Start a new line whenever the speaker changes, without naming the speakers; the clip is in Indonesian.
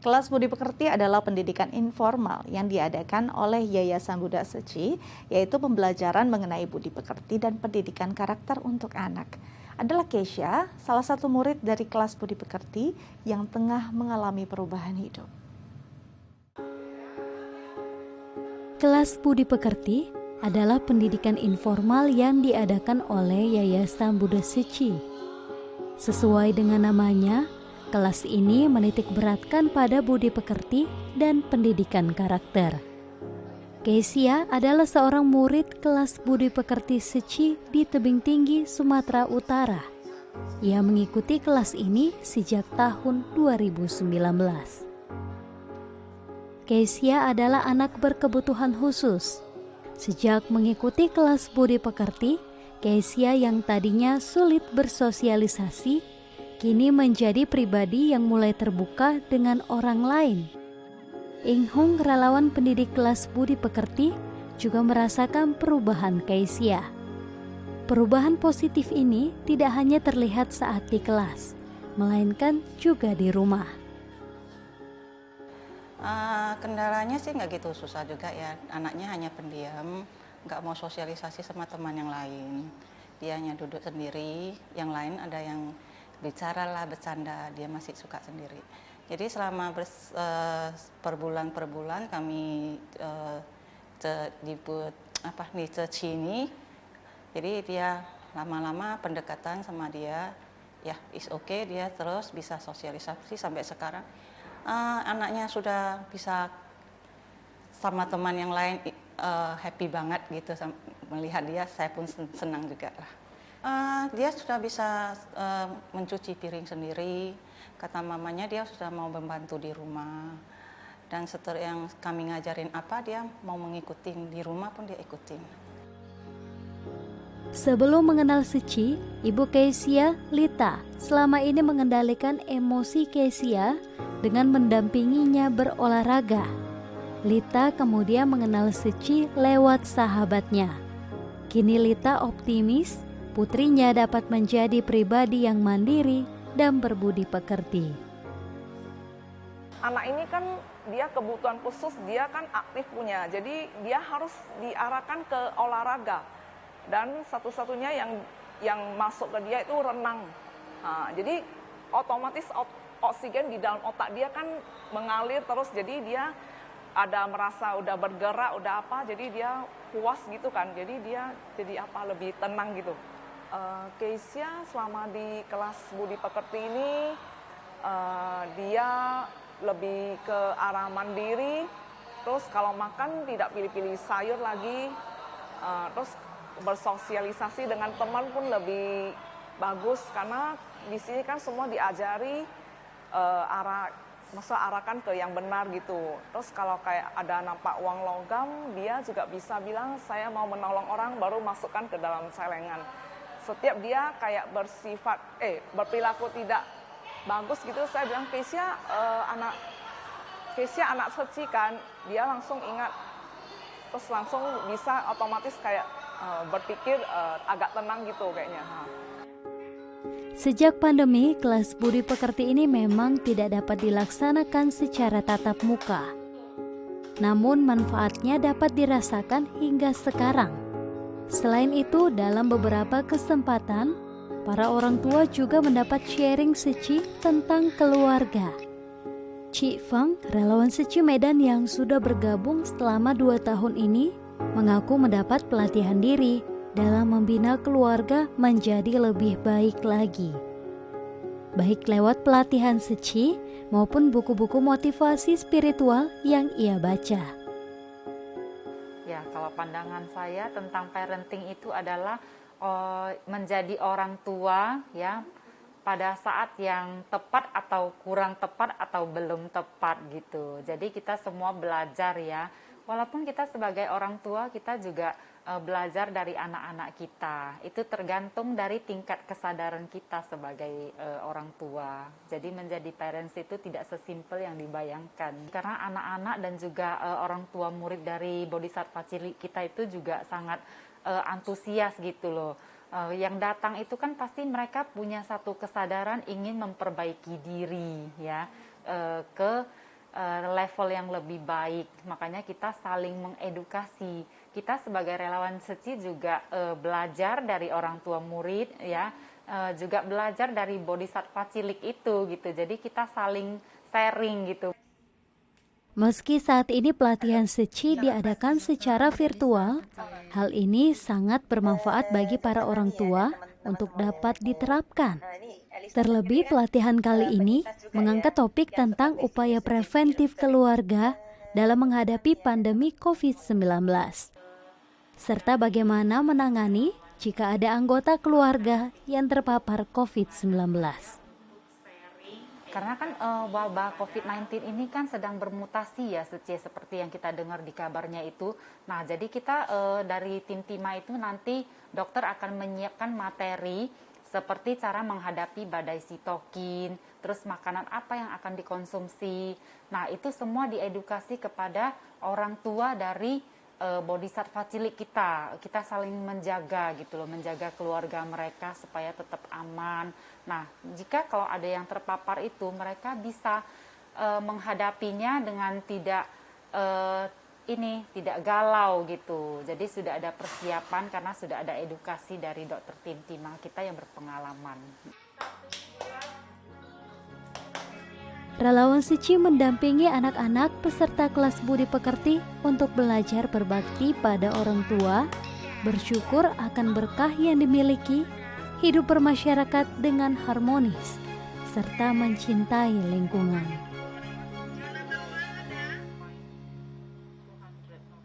Kelas Budi Pekerti adalah pendidikan informal yang diadakan oleh Yayasan Buddha Seci, yaitu pembelajaran mengenai budi pekerti dan pendidikan karakter untuk anak. Adalah Keisha, salah satu murid dari kelas Budi Pekerti yang tengah mengalami perubahan hidup.
Kelas Budi Pekerti adalah pendidikan informal yang diadakan oleh Yayasan Buddha Seci. Sesuai dengan namanya, kelas ini menitik beratkan pada budi pekerti dan pendidikan karakter. Keisha adalah seorang murid kelas Budi Pekerti Seci di Tebing Tinggi, Sumatera Utara. Ia mengikuti kelas ini sejak tahun 2019. Keisha adalah anak berkebutuhan khusus. Sejak mengikuti kelas Budi Pekerti, Keisha yang tadinya sulit bersosialisasi, kini menjadi pribadi yang mulai terbuka dengan orang lain. Ing Hung, relawan pendidik kelas Budi Pekerti, juga merasakan perubahan Keisha. Perubahan positif ini tidak hanya terlihat saat di kelas, melainkan juga di rumah.
Kendalanya sih nggak gitu susah juga ya, anaknya hanya pendiam, nggak mau sosialisasi sama teman yang lain. Dia hanya duduk sendiri, yang lain ada yang bicara lah, bercanda, dia masih suka sendiri. Jadi selama per bulan kami di sini, jadi dia lama-lama pendekatan sama dia, ya is okay, dia terus bisa sosialisasi sampai sekarang. Anaknya sudah bisa sama teman yang lain, happy banget gitu melihat dia, saya pun senang juga lah. Dia sudah bisa mencuci piring sendiri, kata mamanya dia sudah mau membantu di rumah. Dan setelah yang kami ngajarin apa, dia mau mengikuti di rumah pun dia ikutin.
Sebelum mengenal Seci, Ibu Keisha, Lita, selama ini mengendalikan emosi Keisha dengan mendampinginya berolahraga. Lita kemudian mengenal Seci lewat sahabatnya. Kini Lita optimis putrinya dapat menjadi pribadi yang mandiri dan berbudi pekerti.
Anak ini kan dia kebutuhan khusus, dia kan aktif punya, jadi dia harus diarahkan ke olahraga. Dan satu-satunya yang masuk ke dia itu renang. Jadi otomatis oksigen di dalam otak dia kan mengalir terus, jadi dia ada merasa udah bergerak, udah apa, jadi dia puas gitu kan, jadi dia jadi apa, lebih tenang gitu. Keisha selama di kelas Budi Pekerti ini, dia lebih ke arah mandiri, terus kalau makan tidak pilih-pilih sayur lagi, terus bersosialisasi dengan teman pun lebih bagus, karena di sini kan semua diajari arahkan ke yang benar gitu. Terus kalau kayak ada nampak uang logam, dia juga bisa bilang saya mau menolong orang, baru masukkan ke dalam celengan. Setiap dia kayak berperilaku tidak bagus gitu, saya bilang Keisha anak Seci kan, dia langsung ingat, terus langsung bisa otomatis kayak berpikir agak tenang gitu kayaknya.
Sejak pandemi, kelas Budi Pekerti ini memang tidak dapat dilaksanakan secara tatap muka. Namun manfaatnya dapat dirasakan hingga sekarang. Selain itu, dalam beberapa kesempatan, para orang tua juga mendapat sharing Seci tentang keluarga. Ci Feng, relawan Seci Medan yang sudah bergabung selama 2 tahun ini, mengaku mendapat pelatihan diri dalam membina keluarga menjadi lebih baik lagi. Baik lewat pelatihan Seci maupun buku-buku motivasi spiritual yang ia baca.
Ya, kalau pandangan saya tentang parenting itu adalah menjadi orang tua ya pada saat yang tepat atau kurang tepat atau belum tepat gitu. Jadi kita semua belajar ya. Walaupun kita sebagai orang tua, kita juga belajar dari anak-anak kita. Itu tergantung dari tingkat kesadaran kita sebagai orang tua. Jadi menjadi parents itu tidak sesimpel yang dibayangkan. Karena anak-anak dan juga orang tua murid dari Bodhisattva Cilik kita itu juga sangat antusias gitu loh. Yang datang itu kan pasti mereka punya satu kesadaran ingin memperbaiki diri ya, ke level yang lebih baik. Makanya kita saling mengedukasi. Kita sebagai relawan SECI juga belajar dari orang tua murid, ya, juga belajar dari Bodhisattva cilik itu gitu. Jadi kita saling sharing gitu.
Meski saat ini pelatihan SECI diadakan secara virtual, hal ini sangat bermanfaat bagi para orang tua untuk dapat diterapkan. Terlebih pelatihan kali ini mengangkat topik tentang upaya preventif keluarga dalam menghadapi pandemi COVID-19, serta bagaimana menangani jika ada anggota keluarga yang terpapar COVID-19.
Karena kan wabah COVID-19 ini kan sedang bermutasi ya, seperti yang kita dengar di kabarnya itu. Nah, jadi kita dari tim Tima itu nanti dokter akan menyiapkan materi seperti cara menghadapi badai sitokin, terus makanan apa yang akan dikonsumsi. Nah, itu semua diedukasi kepada orang tua dari Bodhisattva cilik kita. Kita saling menjaga gitu loh, menjaga keluarga mereka supaya tetap aman. Nah, jika kalau ada yang terpapar itu, mereka bisa menghadapinya dengan tidak galau gitu. Jadi sudah ada persiapan karena sudah ada edukasi dari dokter tim Tima kita yang berpengalaman.
Relawan SECI mendampingi anak-anak peserta kelas budi pekerti untuk belajar berbakti pada orang tua, bersyukur akan berkah yang dimiliki, hidup bermasyarakat dengan harmonis, serta mencintai lingkungan.